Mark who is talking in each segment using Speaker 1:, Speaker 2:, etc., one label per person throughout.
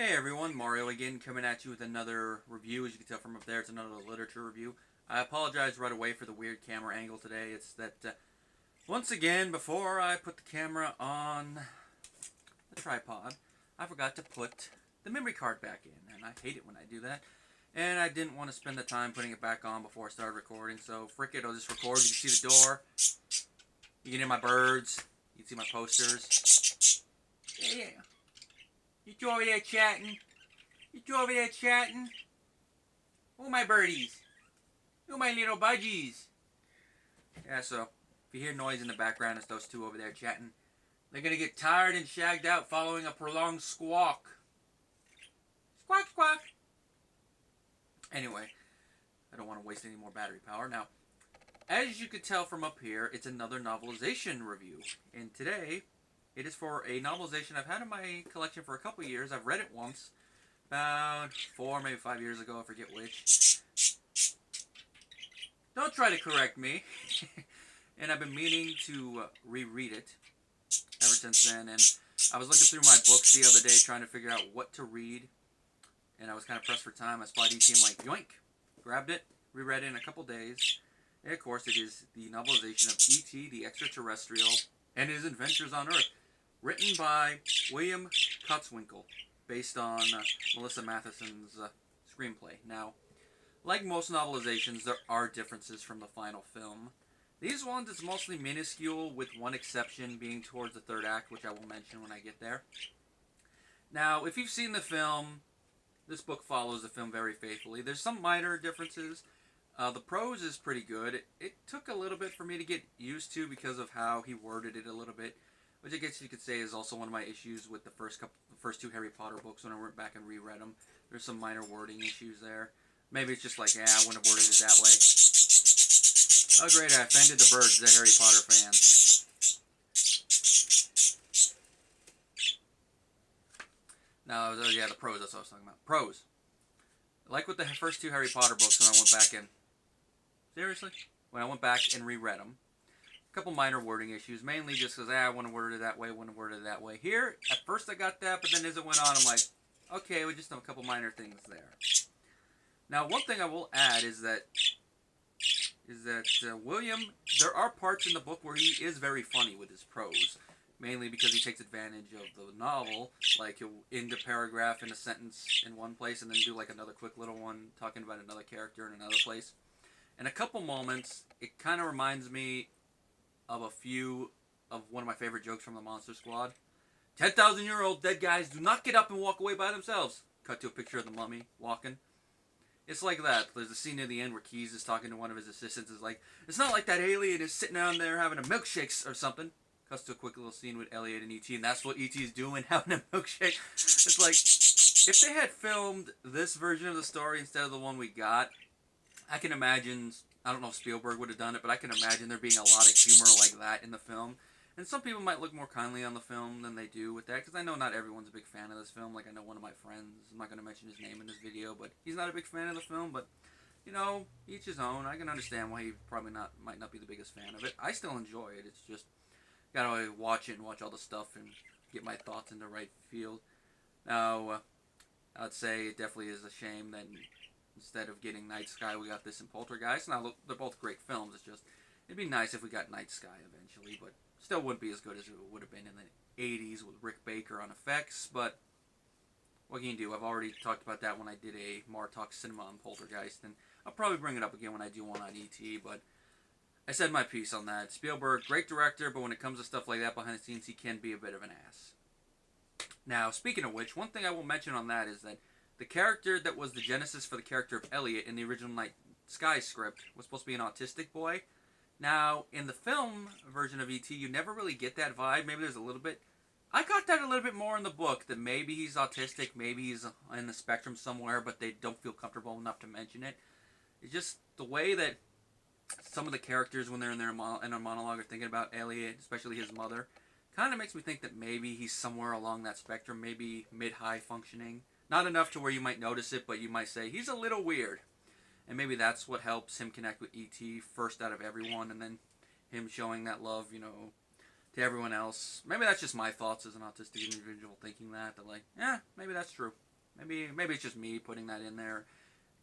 Speaker 1: Hey everyone, Mario again, coming at you with another review. As you can tell from up there, it's another literature review. I apologize right away for the weird camera angle today. It's that, once again, before I put the camera on the tripod, I forgot to put the memory card back in, and I hate it when I do that. And I didn't want to spend the time putting it back on before I started recording, so frick it, I'll just record. You can see the door, you can hear my birds, you can see my posters. Yeah. You two over there chatting? You two over there chatting? Who my birdies? Who my little budgies? Yeah, so if you hear noise in the background, it's those two over there chatting. They're gonna get tired and shagged out following a prolonged squawk. Squawk, squawk. Anyway, I don't want to waste any more battery power. Now, as you could tell from up here, it's another novelization review. And today, it is for a novelization I've had in my collection for a couple years. I've read it once. About 4, maybe 5 years ago, I forget which. Don't try to correct me. And I've been meaning to reread it ever since then. And I was looking through my books the other day trying to figure out what to read. And I was kind of pressed for time. I spotted E.T. I'm like, yoink. Grabbed it, reread it in a couple days. And of course, it is the novelization of E.T. the Extraterrestrial and His Adventures on Earth. Written by William Kutzwinkle, based on Melissa Matheson's screenplay. Now, like most novelizations, there are differences from the final film. These ones, it's mostly minuscule, with one exception being towards the third act, which I will mention when I get there. Now, if you've seen the film, this book follows the film very faithfully. There's some minor differences. The prose is pretty good. It took a little bit for me to get used to because of how he worded it a little bit, which I guess you could say is also one of my issues with the first two Harry Potter books when I went back and reread them. There's some minor wording issues there. Maybe it's just like, yeah, I wouldn't have worded it that way. Oh great, I offended the birds, the Harry Potter fans. No, yeah, the prose, that's what I was talking about. Prose. Like with the first two Harry Potter books when I went back in. Seriously? When I went back and reread them. A couple minor wording issues, mainly just because I want to word it that way, want to word it that way. Here, at first I got that, but then as it went on, I'm like, okay, we just have a couple minor things there. Now, one thing I will add is that William, there are parts in the book where he is very funny with his prose, mainly because he takes advantage of the novel, like he'll end a paragraph in a sentence in one place and then do like another quick little one talking about another character in another place. In a couple moments, it kind of reminds me of a few of one of my favorite jokes from the Monster Squad. 10,000-year-old dead guys do not get up and walk away by themselves. Cut to a picture of the mummy walking. It's like that. There's a scene near the end where Keyes is talking to one of his assistants. Is like, it's not like that alien is sitting down there having a milkshake or something. Cuts to a quick little scene with Elliot and E.T. and that's what E.T. is doing, having a milkshake. It's like, if they had filmed this version of the story instead of the one we got, I can imagine, I don't know if Spielberg would have done it, but I can imagine there being a lot of humor like that in the film. And some people might look more kindly on the film than they do with that, because I know not everyone's a big fan of this film. Like, I know one of my friends, I'm not going to mention his name in this video, but he's not a big fan of the film, but, you know, each his own. I can understand why he probably might not be the biggest fan of it. I still enjoy it. It's just, gotta watch it and watch all the stuff and get my thoughts in the right field. Now, I'd say it definitely is a shame that instead of getting Night Sky, we got this in Poltergeist. Now, look, they're both great films. It's just, it'd be nice if we got Night Sky eventually, but still wouldn't be as good as it would have been in the 80s with Rick Baker on effects, but what can you do? I've already talked about that when I did a Martok Cinema on Poltergeist, and I'll probably bring it up again when I do one on E.T., but I said my piece on that. Spielberg, great director, but when it comes to stuff like that behind the scenes, he can be a bit of an ass. Now, speaking of which, one thing I will mention on that is that the character that was the genesis for the character of Elliot in the original Night Sky script was supposed to be an autistic boy. Now, in the film version of E.T., you never really get that vibe. Maybe there's a little bit. I got that a little bit more in the book, that maybe he's autistic, maybe he's in the spectrum somewhere, but they don't feel comfortable enough to mention it. It's just the way that some of the characters, when they're in a monologue, are thinking about Elliot, especially his mother, kind of makes me think that maybe he's somewhere along that spectrum, maybe mid-high functioning. Not enough to where you might notice it, but you might say, he's a little weird. And maybe that's what helps him connect with E.T. first out of everyone, and then him showing that love, you know, to everyone else. Maybe that's just my thoughts as an autistic individual thinking that like, yeah, maybe that's true. Maybe it's just me putting that in there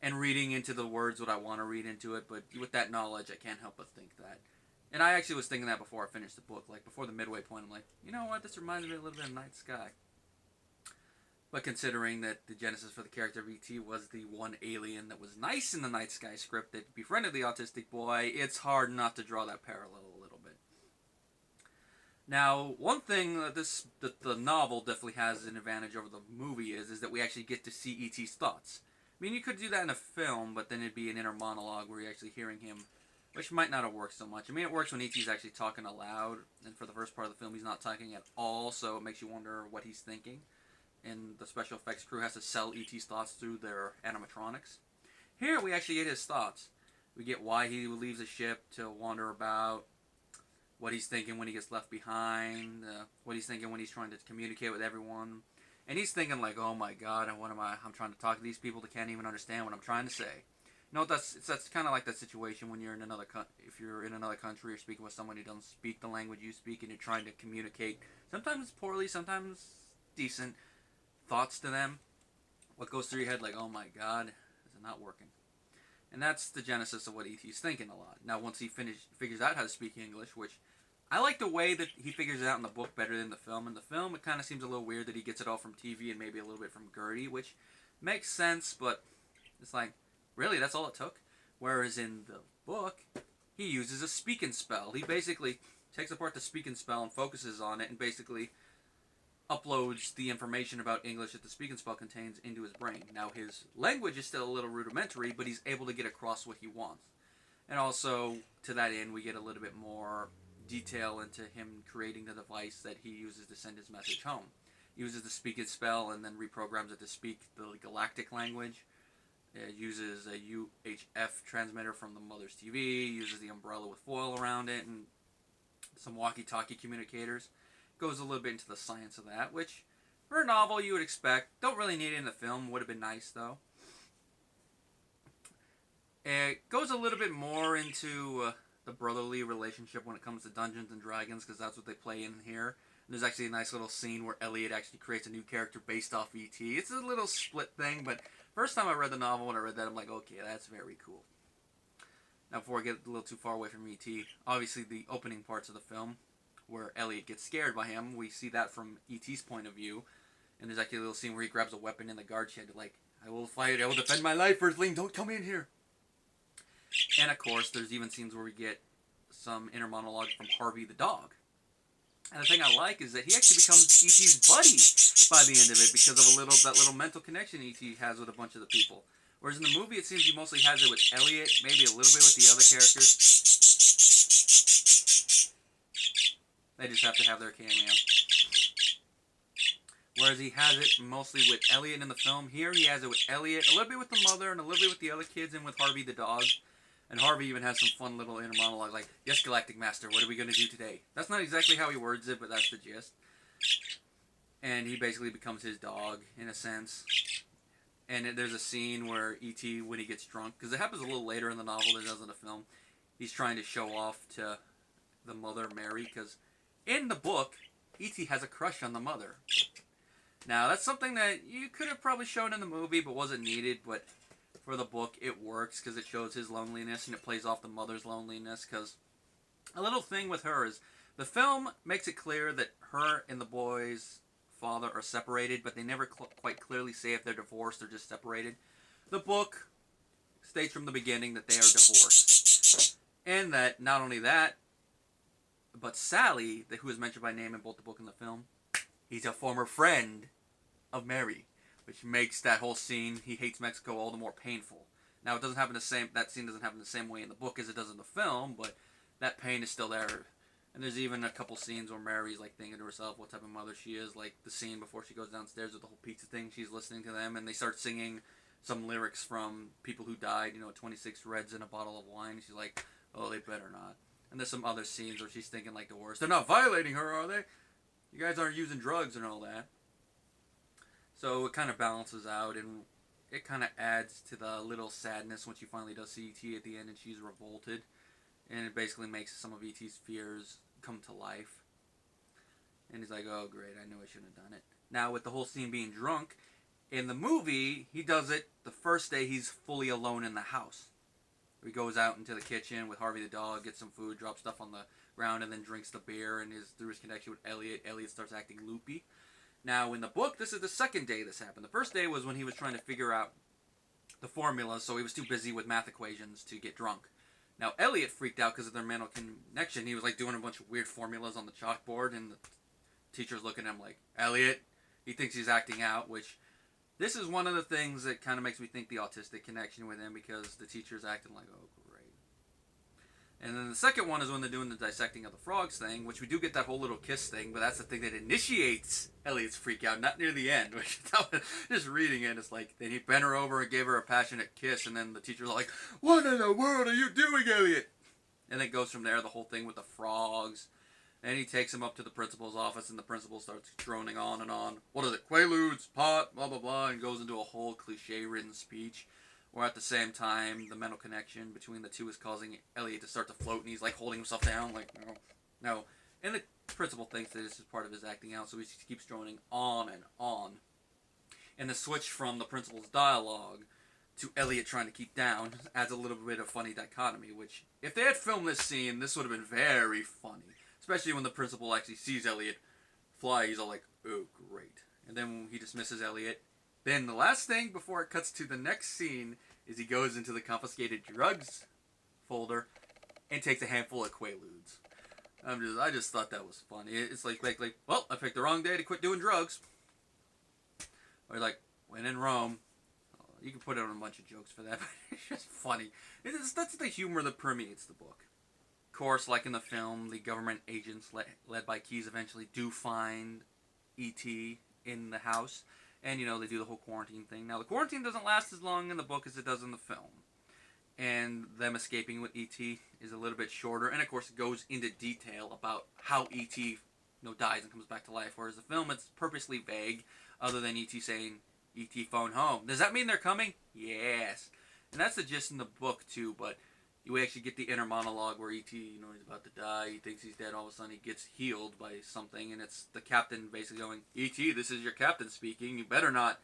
Speaker 1: and reading into the words what I want to read into it. But with that knowledge, I can't help but think that. And I actually was thinking that before I finished the book. Like, before the midway point, I'm like, you know what? This reminds me a little bit of Night Sky. But considering that the genesis for the character of E.T. was the one alien that was nice in the Night Sky script that befriended the autistic boy, it's hard not to draw that parallel a little bit. Now, one thing that the novel definitely has an advantage over the movie is that we actually get to see E.T.'s thoughts. I mean, you could do that in a film, but then it'd be an inner monologue where you're actually hearing him, which might not have worked so much. I mean, it works when E.T.'s actually talking aloud, and for the first part of the film, he's not talking at all, so it makes you wonder what he's thinking. And the special effects crew has to sell E.T.'s thoughts through their animatronics. Here, we actually get his thoughts. We get why he leaves the ship to wander about, what he's thinking when he gets left behind, what he's thinking when he's trying to communicate with everyone. And he's thinking like, oh my god, I'm trying to talk to these people that can't even understand what I'm trying to say. You know, that's kind of like that situation when you're in if you're in another country, you're speaking with someone who doesn't speak the language you speak, and you're trying to communicate, sometimes poorly, sometimes decent, thoughts to them. What goes through your head like, oh my god, is it not working? And that's the genesis of what E.T.'s thinking a lot. Now, once he figures out how to speak English, which I like the way that he figures it out in the book better than the film. In the film, it kind of seems a little weird that he gets it all from TV and maybe a little bit from Gertie, which makes sense, but it's like, really, that's all it took? Whereas in the book, he uses a speak and spell. He basically takes apart the speak and spell and focuses on it and basically uploads the information about English that the speak and spell contains into his brain. Now, his language is still a little rudimentary, but he's able to get across what he wants. And also, to that end, we get a little bit more detail into him creating the device that he uses to send his message home. He uses the speak and spell and then reprograms it to speak the galactic language. It uses a UHF transmitter from the mother's TV, uses the umbrella with foil around it, and some walkie-talkie communicators. Goes a little bit into the science of that, which for a novel you would expect. Don't really need it in the film. Would have been nice though. It goes a little bit more into the brotherly relationship when it comes to Dungeons and Dragons, because that's what they play in here. And there's actually a nice little scene where Elliot actually creates a new character based off E.T. It's a little split thing, but first time I read the novel, when I read that, I'm like, okay, that's very cool. Now, before I get a little too far away from E.T., obviously the opening parts of the film, where Elliot gets scared by him, we see that from E.T.'s point of view. And there's actually a little scene where he grabs a weapon in the guard shed, like, I will fight, I will defend my life, Earthling, don't come in here. And of course, there's even scenes where we get some inner monologue from Harvey the dog. And the thing I like is that he actually becomes E.T.'s buddy by the end of it, because of that little mental connection E.T. has with a bunch of the people. Whereas in the movie, it seems he mostly has it with Elliot, maybe a little bit with the other characters. They just have to have their cameo. Whereas he has it mostly with Elliot in the film. Here he has it with Elliot, a little bit with the mother, and a little bit with the other kids, and with Harvey the dog. And Harvey even has some fun little inner monologue like, yes, Galactic Master, what are we going to do today? That's not exactly how he words it, but that's the gist. And he basically becomes his dog, in a sense. And there's a scene where E.T., when he gets drunk, because it happens a little later in the novel than it does in the film, he's trying to show off to the mother, Mary, because in the book, E.T. has a crush on the mother. Now, that's something that you could have probably shown in the movie, but wasn't needed, but for the book, it works, because it shows his loneliness, and it plays off the mother's loneliness, because a little thing with her is, the film makes it clear that her and the boy's father are separated, but they never quite clearly say if they're divorced or just separated. The book states from the beginning that they are divorced. And that, not only that, but Sally, who is mentioned by name in both the book and the film, he's a former friend of Mary, which makes that whole scene, he hates Mexico, all the more painful. Now, it doesn't happen that scene doesn't happen the same way in the book as it does in the film, but that pain is still there. And there's even a couple scenes where Mary's like thinking to herself what type of mother she is, like the scene before she goes downstairs with the whole pizza thing, she's listening to them, and they start singing some lyrics from people who died, 26 Reds in a bottle of wine. She's like, oh, they better not. And there's some other scenes where she's thinking like the worst. They're not violating her, are they? You guys aren't using drugs and all that. So it kind of balances out, and it kind of adds to the little sadness when she finally does see E.T. at the end and she's revolted. And it basically makes some of E.T.'s fears come to life. And he's like, oh great, I knew I shouldn't have done it. Now with the whole scene being drunk, In the movie, he does it the first day he's fully alone in the house. He goes out into the kitchen with Harvey the dog, gets some food, drops stuff on the ground, and then drinks the beer. And through his connection with Elliot, Elliot starts acting loopy. Now, in the book, this is the second day this happened. The first day was when he was trying to figure out the formula, so he was too busy with math equations to get drunk. Now, Elliot freaked out because of their mental connection. He was like doing a bunch of weird formulas on the chalkboard, and the teacher's looking at him like, Elliot, he thinks he's acting out, which this is one of the things that kind of makes me think the autistic connection with him, because the teacher's acting like, oh, great. And then the second one is when they're doing the dissecting of the frogs thing, which we do get that whole little kiss thing, but that's the thing that initiates Elliot's freak out, not near the end, which just reading it, it's like, then he bent her over and gave her a passionate kiss, and then the teacher's like, what in the world are you doing, Elliot? And it goes from there, the whole thing with the frogs. And he takes him up to the principal's office, and the principal starts droning on and on. What is it? Quaaludes, pot, blah, blah, blah, and goes into a whole cliche-ridden speech. Where at the same time, the mental connection between the two is causing Elliot to start to float, and he's like holding himself down, like, no, no. And the principal thinks that this is part of his acting out, so he just keeps droning on and on. And the switch from the principal's dialogue to Elliot trying to keep down adds a little bit of funny dichotomy, which, if they had filmed this scene, this would have been very funny. Especially when the principal actually sees Elliot fly, he's all like, oh, great. And then when he dismisses Elliot, then the last thing before it cuts to the next scene is he goes into the confiscated drugs folder and takes a handful of Quaaludes. I just thought that was funny. It's like, well, I picked the wrong day to quit doing drugs. Or like, when in Rome. You can put out a bunch of jokes for that, but it's just funny. That's the humor that permeates the book. Of course, like in the film, the government agents led by Keyes eventually do find E.T. in the house. And, they do the whole quarantine thing. Now, the quarantine doesn't last as long in the book as it does in the film. And them escaping with E.T. is a little bit shorter. And, of course, it goes into detail about how E.T. dies and comes back to life. Whereas the film, it's purposely vague, other than E.T. saying, E.T. phone home. Does that mean they're coming? Yes. And that's the gist in the book, too, but we actually get the inner monologue where E.T., he's about to die, he thinks he's dead, all of a sudden he gets healed by something, and it's the captain basically going, E.T., this is your captain speaking, you better not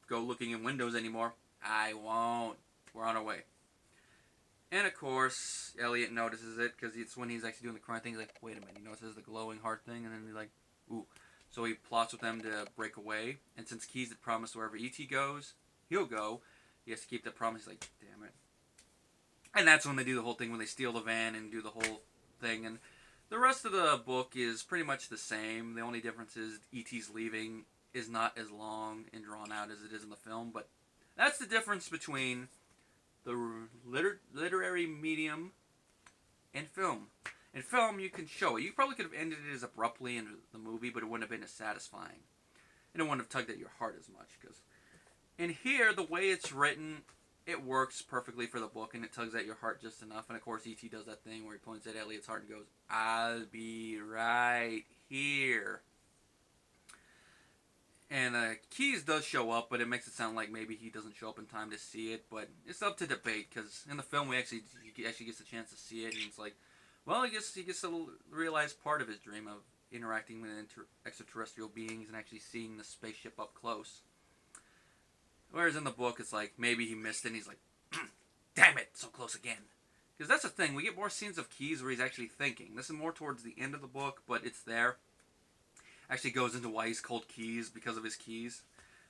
Speaker 1: go looking in windows anymore. I won't. We're on our way. And of course, Elliot notices it, because it's when he's actually doing the crying thing, he's like, wait a minute, he notices the glowing heart thing, and then he's like, ooh. So he plots with them to break away, and since Keyes had promised wherever E.T. goes, he'll go, he has to keep that promise. He's like, damn it. And that's when they do the whole thing, when they steal the van and do the whole thing. And the rest of the book is pretty much the same. The only difference is E.T.'s leaving is not as long and drawn out as it is in the film. But that's the difference between the literary medium and film. In film, you can show it. You probably could have ended it as abruptly in the movie, but it wouldn't have been as satisfying. And it wouldn't have tugged at your heart as much. Because in here, the way it's written, it works perfectly for the book, and it tugs at your heart just enough. And of course, E.T. does that thing where he points at Elliot's heart and goes, I'll be right here. And Keyes does show up, but it makes it sound like maybe he doesn't show up in time to see it. But it's up to debate, because in the film, he actually gets a chance to see it, and it's like, well, I guess he gets to realize part of his dream of interacting with extraterrestrial beings and actually seeing the spaceship up close. Whereas in the book, it's like, maybe he missed it, and he's like, damn it, so close again. Because that's the thing, we get more scenes of Keyes where he's actually thinking. This is more towards the end of the book, but it's there. Actually goes into why he's called Keyes, because of his keys.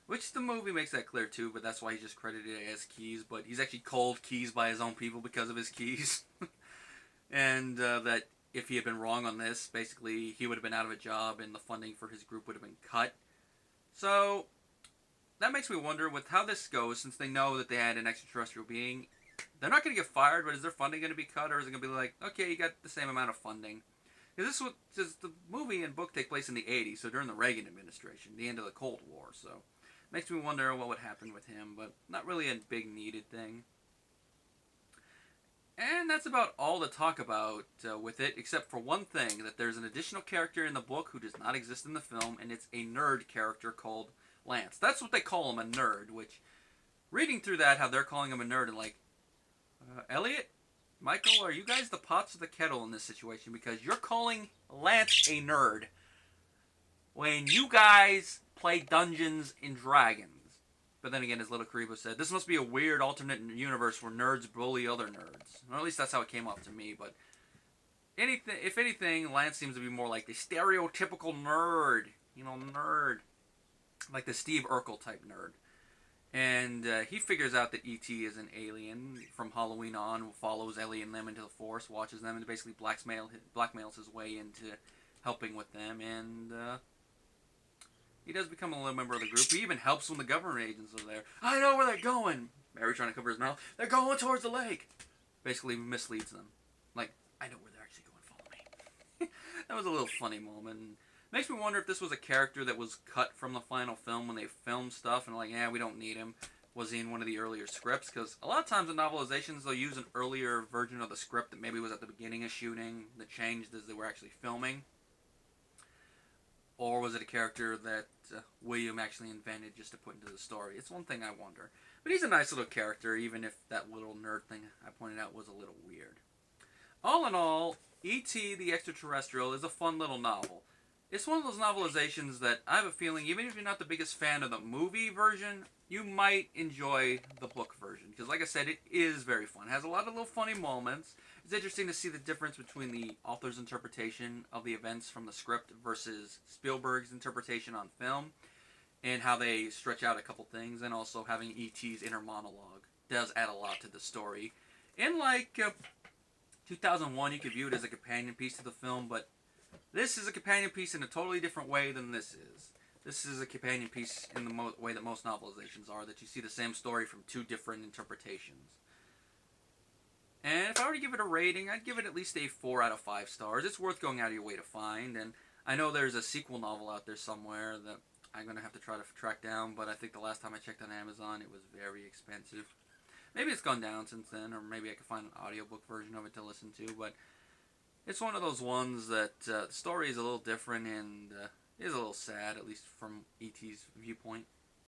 Speaker 1: Which the movie makes that clear too, but that's why he's just credited as Keyes. But he's actually called Keyes by his own people because of his keys. And that if he had been wrong on this, basically he would have been out of a job and the funding for his group would have been cut. So that makes me wonder with how this goes, since they know that they had an extraterrestrial being, they're not going to get fired, but is their funding going to be cut, or is it going to be like, okay, you got the same amount of funding? Because the movie and book take place in the 80s, so during the Reagan administration, the end of the Cold War, so it makes me wonder what would happen with him, but not really a big needed thing. And that's about all to talk about with it, except for one thing, that there's an additional character in the book who does not exist in the film, and it's a nerd character called Lance. That's what they call him, a nerd, which, reading through that, how they're calling him a nerd, and like, Elliot, Michael, are you guys the pots or the kettle in this situation? Because you're calling Lance a nerd when you guys play Dungeons and Dragons. But then again, as Little Karibo said, this must be a weird alternate universe where nerds bully other nerds. Or at least that's how it came off to me. But if anything, Lance seems to be more like the stereotypical nerd. Nerd. Like the Steve Urkel type nerd. And he figures out that E.T. is an alien from Halloween on, follows Ellie and them into the Force, watches them, and basically blackmails his way into helping with them. And he does become a little member of the group. He even helps when the government agents are there. I know where they're going. Mary trying to cover his mouth. They're going towards the lake. Basically misleads them. Like, I know where they're actually going. Follow me. That was a little funny moment. Makes me wonder if this was a character that was cut from the final film when they filmed stuff and like, yeah, we don't need him. Was he in one of the earlier scripts? Because a lot of times in novelizations, they'll use an earlier version of the script that maybe was at the beginning of shooting that changed as they were actually filming. Or was it a character that William actually invented just to put into the story? It's one thing I wonder. But he's a nice little character, even if that little nerd thing I pointed out was a little weird. All in all, E.T. the Extraterrestrial is a fun little novel. It's one of those novelizations that I have a feeling, even if you're not the biggest fan of the movie version, you might enjoy the book version. Because like I said, it is very fun. It has a lot of little funny moments. It's interesting to see the difference between the author's interpretation of the events from the script versus Spielberg's interpretation on film. And how they stretch out a couple things. And also having E.T.'s inner monologue does add a lot to the story. In like 2001, you could view it as a companion piece to the film, but this is a companion piece in a totally different way than this is. This is a companion piece in the way that most novelizations are, that you see the same story from two different interpretations. And if I were to give it a rating, I'd give it at least a 4 out of 5 stars. It's worth going out of your way to find, and I know there's a sequel novel out there somewhere that I'm going to have to try to track down, but I think the last time I checked on Amazon, it was very expensive. Maybe it's gone down since then, or maybe I could find an audiobook version of it to listen to, but it's one of those ones that the story is a little different and is a little sad, at least from E.T.'s viewpoint.